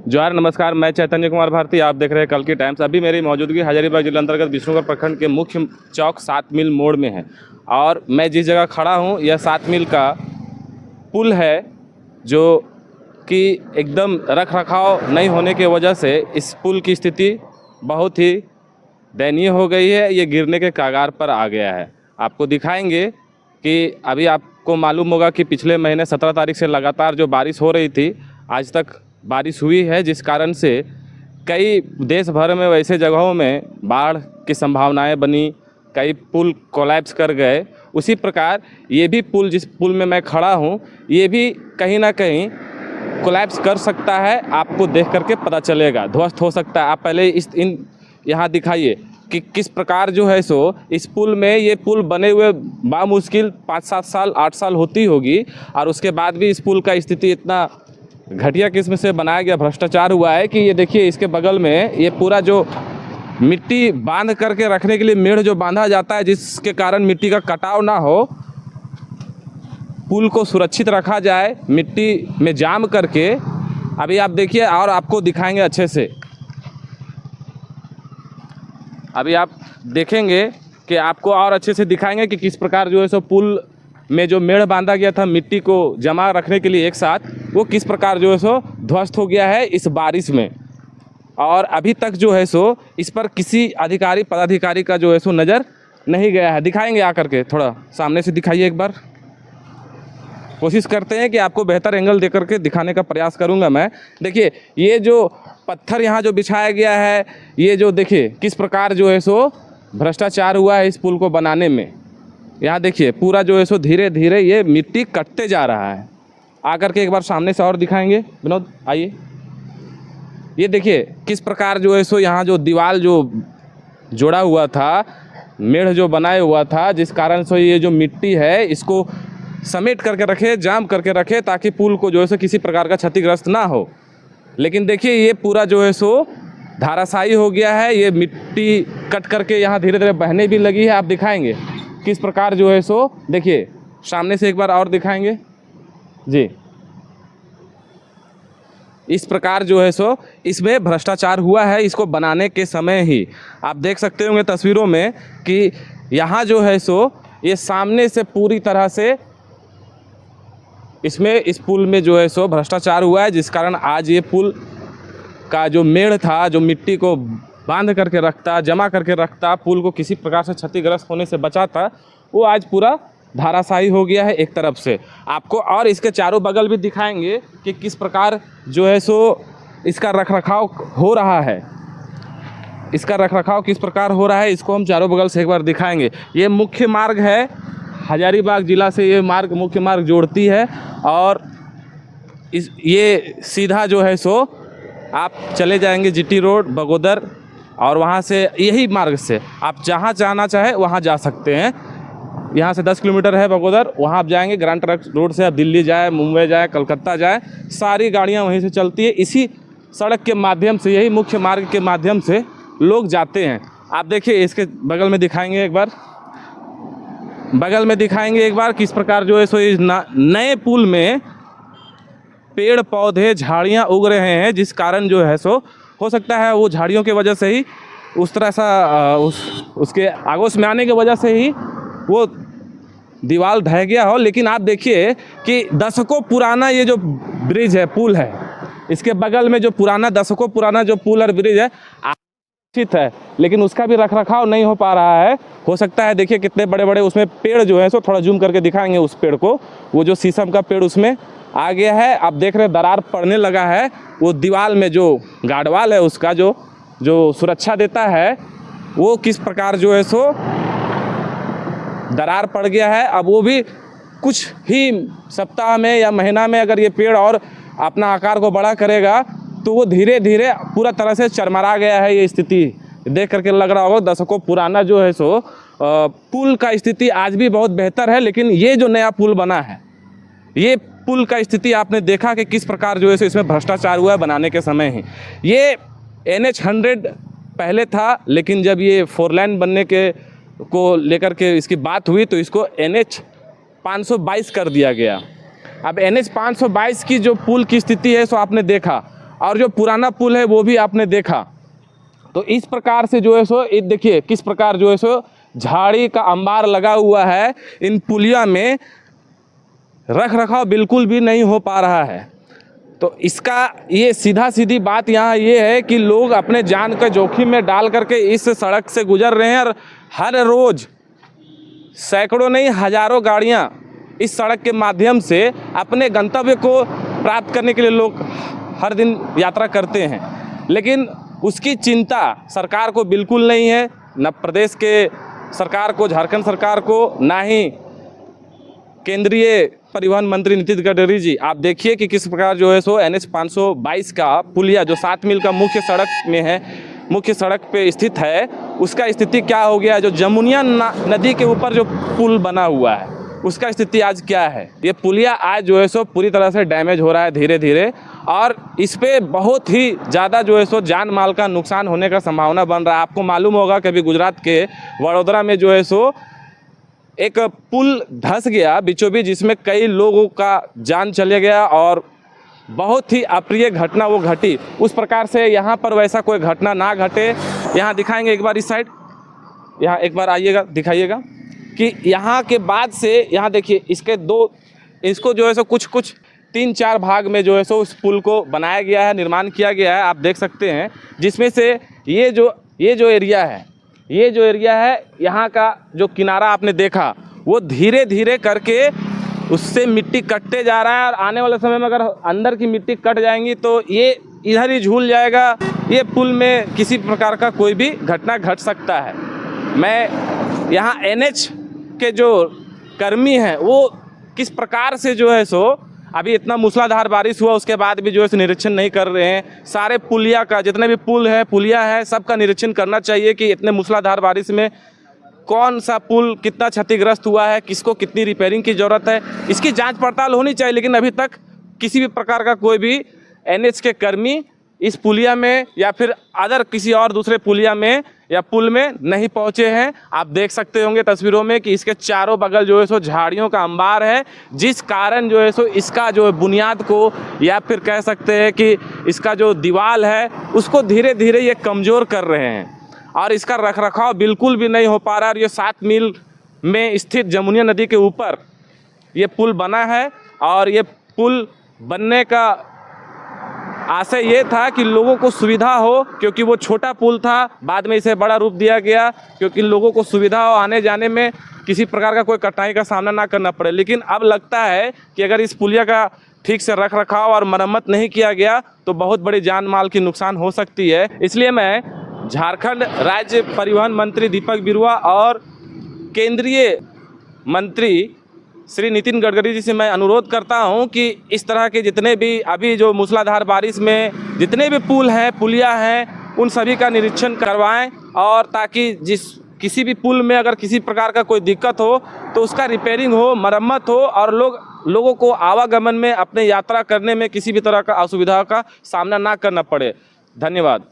जोहार नमस्कार, मैं चैतन्य कुमार भारती। आप देख रहे हैं कल की टाइम्स। अभी मेरी मौजूदगी हजारीबाग जिला अंतर्गत विष्णुगढ़ प्रखंड के मुख्य चौक 7 मील मोड़ में है और मैं जिस जगह खड़ा हूं यह 7 मील का पुल है जो कि एकदम रख रखाव नहीं होने की वजह से इस पुल की स्थिति बहुत ही दयनीय हो गई है। ये गिरने के कगार पर आ गया है। आपको दिखाएंगे कि अभी आपको मालूम होगा कि पिछले महीने 17 तारीख से लगातार जो बारिश हो रही थी, आज तक बारिश हुई है, जिस कारण से कई देश भर में वैसे जगहों में बाढ़ की संभावनाएं बनी, कई पुल कोलैप्स कर गए। उसी प्रकार ये भी पुल, जिस पुल में मैं खड़ा हूँ, ये भी कहीं ना कहीं कोलैप्स कर सकता है। आपको देख करके पता चलेगा, ध्वस्त हो सकता है। आप पहले यहाँ दिखाइए कि किस प्रकार जो है सो इस पुल में, ये पुल बने हुए बामुश्किल 5-7 साल 8 साल होती होगी और उसके बाद भी इस पुल का स्थिति इतना घटिया किस्म से बनाया गया, भ्रष्टाचार हुआ है कि ये देखिए इसके बगल में ये पूरा जो मिट्टी बांध करके रखने के लिए मेढ़ जो बांधा जाता है, जिसके कारण मिट्टी का कटाव ना हो, पुल को सुरक्षित रखा जाए मिट्टी में जाम करके। अभी आप देखिए और आपको दिखाएंगे अच्छे से। अभी आप देखेंगे कि आपको और अच्छे से दिखाएंगे कि किस प्रकार जो है सो पुल में जो मेढ़ बांधा गया था मिट्टी को जमा रखने के लिए एक साथ, वो किस प्रकार जो है सो ध्वस्त हो गया है इस बारिश में। और अभी तक जो है सो इस पर किसी अधिकारी पदाधिकारी का जो है सो नज़र नहीं गया है। दिखाएंगे आकर के, थोड़ा सामने से दिखाइए एक बार। कोशिश करते हैं कि आपको बेहतर एंगल दे करके दिखाने का प्रयास करूंगा मैं। देखिए ये जो पत्थर यहाँ जो बिछाया गया है, ये जो देखिए किस प्रकार जो है सो भ्रष्टाचार हुआ है इस पुल को बनाने में। यहाँ देखिए पूरा जो है सो धीरे धीरे ये मिट्टी कटते जा रहा है। आकर के एक बार सामने से और दिखाएंगे। विनोद आइए। ये देखिए किस प्रकार जो है सो यहाँ जो दीवार जो जोड़ा हुआ था, मेढ़ जो बनाए हुआ था, जिस कारण से ये जो मिट्टी है इसको समेट करके रखे, जाम करके रखे, ताकि पुल को जो है सो किसी प्रकार का क्षतिग्रस्त ना हो। लेकिन देखिए ये पूरा जो है सो धाराशायी हो गया है। ये मिट्टी कट करके यहाँ धीरे धीरे बहने भी लगी है। आप दिखाएंगे किस प्रकार जो है सो, देखिए सामने से एक बार और दिखाएंगे जी। इस प्रकार जो है सो इसमें भ्रष्टाचार हुआ है इसको बनाने के समय ही। आप देख सकते होंगे तस्वीरों में कि यहाँ जो है सो ये सामने से पूरी तरह से इसमें इस पुल में जो है सो भ्रष्टाचार हुआ है, जिस कारण आज ये पुल का जो मेढ़ था, जो मिट्टी को बांध करके रखता, जमा करके रखता, पुल को किसी प्रकार से क्षतिग्रस्त होने से बचाता, वो आज पूरा धाराशायी हो गया है एक तरफ से। आपको और इसके चारों बगल भी दिखाएंगे कि किस प्रकार जो है सो इसका रखरखाव हो रहा है। इसका रखरखाव किस प्रकार हो रहा है, इसको हम चारों बगल से एक बार दिखाएंगे। ये मुख्य मार्ग है, हजारीबाग जिला से ये मार्ग मुख्य मार्ग जोड़ती है और ये सीधा जो है सो आप चले जाएंगे जीटी रोड, बगोदर, और वहाँ से यही मार्ग से आप जहाँ जाना चाहे वहाँ जा सकते हैं। यहाँ से 10 किलोमीटर है बगोदर, वहाँ आप जाएंगे। ग्रांड ट्रक रोड से आप दिल्ली जाए, मुंबई जाए, कलकत्ता जाए, सारी गाड़ियाँ वहीं से चलती है। इसी सड़क के माध्यम से, यही मुख्य मार्ग के माध्यम से लोग जाते हैं। आप देखिए इसके बगल में दिखाएंगे एक बार, बगल में दिखाएंगे एक बार किस प्रकार जो है सो इस नए पुल में पेड़ पौधे झाड़ियाँ उग रहे हैं, जिस कारण जो है सो हो सकता है वो झाड़ियों की वजह से ही उस तरह सा उसके आगोश में आने की वजह से ही वो दीवार ढह गया हो। लेकिन आप देखिए कि दशकों पुराना ये जो ब्रिज है, पुल है, इसके बगल में जो पुराना दशकों पुराना जो पुल और ब्रिज है आरक्षित है, लेकिन उसका भी रखरखाव नहीं हो पा रहा है। हो सकता है देखिए कितने बड़े बड़े उसमें पेड़ जो है सो, थोड़ा जूम करके दिखाएंगे उस पेड़ को, वो जो शीशम का पेड़ उसमें आ गया है। आप देख रहे हैं दरार पड़ने लगा है। वो दीवार में जो गार्डवाल है उसका जो सुरक्षा देता है, वो किस प्रकार जो है सो दरार पड़ गया है। अब वो भी कुछ ही सप्ताह में या महीना में अगर ये पेड़ और अपना आकार को बड़ा करेगा तो वो धीरे धीरे पूरा तरह से चरमरा गया है। ये स्थिति देख करके लग रहा होगा दशकों पुराना जो है सो पुल का स्थिति आज भी बहुत बेहतर है। लेकिन ये जो नया पुल बना है, ये पुल का स्थिति आपने देखा कि किस प्रकार जो है सो इसमें भ्रष्टाचार हुआ है बनाने के समय ही। ये NH 100 पहले था, लेकिन जब ये 4 लाइन बनने के को लेकर के इसकी बात हुई तो इसको NH 522 कर दिया गया। अब NH 522 की जो पुल की स्थिति है सो आपने देखा, और जो पुराना पुल है वो भी आपने देखा। तो इस प्रकार से जो है सो ये देखिए किस प्रकार जो है सो झाड़ी का अंबार लगा हुआ है। इन पुलिया में रख रखाव बिल्कुल भी नहीं हो पा रहा है। तो इसका ये सीधा सीधी बात यहाँ ये है कि लोग अपने जान के जोखिम में डाल करके इस सड़क से गुजर रहे हैं और हर रोज़ सैकड़ों नहीं हज़ारों गाड़ियाँ इस सड़क के माध्यम से अपने गंतव्य को प्राप्त करने के लिए लोग हर दिन यात्रा करते हैं। लेकिन उसकी चिंता सरकार को बिल्कुल नहीं है, न प्रदेश के सरकार को, झारखंड सरकार को, ना ही केंद्रीय परिवहन मंत्री नितिन गडकरी जी। आप देखिए कि किस प्रकार जो है सो NH 522 का पुलिया जो 7 मील का मुख्य सड़क में है, मुख्य सड़क पे स्थित है, उसका स्थिति क्या हो गया है। जो जमुनिया नदी के ऊपर जो पुल बना हुआ है उसका स्थिति आज क्या है। ये पुलिया आज जो है सो पूरी तरह से डैमेज हो रहा है धीरे धीरे, और इस पे बहुत ही ज़्यादा जो है सो जान माल का नुकसान होने का संभावना बन रहा है। आपको मालूम होगा कि अभी गुजरात के वडोदरा में जो है सो एक पुल धंस गया बीचों बीच, जिसमें कई लोगों का जान चले गया और बहुत ही अप्रिय घटना वो घटी। उस प्रकार से यहाँ पर वैसा कोई घटना ना घटे। यहाँ दिखाएंगे एक बार इस साइड, यहाँ एक बार आइएगा, दिखाइएगा कि यहाँ के बाद से यहाँ देखिए इसको जो है सो कुछ 3-4 भाग में जो है सो उस पुल को बनाया गया है, निर्माण किया गया है। आप देख सकते हैं जिसमें से ये जो एरिया है यहाँ का जो किनारा आपने देखा वो धीरे धीरे करके उससे मिट्टी कटते जा रहा है, और आने वाले समय में अगर अंदर की मिट्टी कट जाएंगी तो ये इधर ही झूल जाएगा। ये पुल में किसी प्रकार का कोई भी घटना घट सकता है। मैं यहाँ NH के जो कर्मी हैं वो किस प्रकार से जो है सो अभी इतना मूसलाधार बारिश हुआ उसके बाद भी जो है निरीक्षण नहीं कर रहे हैं। सारे पुलिया का, जितने भी पुल है पुलिया है, सबका निरीक्षण करना चाहिए कि इतने मूसलाधार बारिश में कौन सा पुल कितना क्षतिग्रस्त हुआ है, किसको कितनी रिपेयरिंग की ज़रूरत है, इसकी जांच पड़ताल होनी चाहिए। लेकिन अभी तक किसी भी प्रकार का कोई भी NH के कर्मी इस पुलिया में या फिर अदर किसी और दूसरे पुलिया में या पुल में नहीं पहुंचे हैं। आप देख सकते होंगे तस्वीरों में कि इसके चारों बगल जो है सो झाड़ियों का अंबार है, जिस कारण जो है सो इसका जो बुनियाद को या फिर कह सकते हैं कि इसका जो दीवार है उसको धीरे धीरे ये कमज़ोर कर रहे हैं, और इसका रखरखाव बिल्कुल भी नहीं हो पा रहा है। और ये 7 मील में स्थित जमुनिया नदी के ऊपर ये पुल बना है, और ये पुल बनने का आशय ये था कि लोगों को सुविधा हो, क्योंकि वो छोटा पुल था, बाद में इसे बड़ा रूप दिया गया क्योंकि लोगों को सुविधा हो, आने जाने में किसी प्रकार का कोई कठिनाई का सामना ना करना पड़े। लेकिन अब लगता है कि अगर इस पुलिया का ठीक से रख रखाव और मरम्मत नहीं किया गया तो बहुत बड़ी जान माल की नुकसान हो सकती है। इसलिए मैं झारखंड राज्य परिवहन मंत्री दीपक बिरुआ और केंद्रीय मंत्री श्री नितिन गडकरी जी से मैं अनुरोध करता हूं कि इस तरह के जितने भी अभी जो मूसलाधार बारिश में जितने भी पुल हैं, पुलिया हैं, उन सभी का निरीक्षण करवाएं, और ताकि किसी भी पुल में अगर किसी प्रकार का कोई दिक्कत हो तो उसका रिपेयरिंग हो, मरम्मत हो, और लोगों को आवागमन में अपने यात्रा करने में किसी भी तरह का असुविधा का सामना ना करना पड़े। धन्यवाद।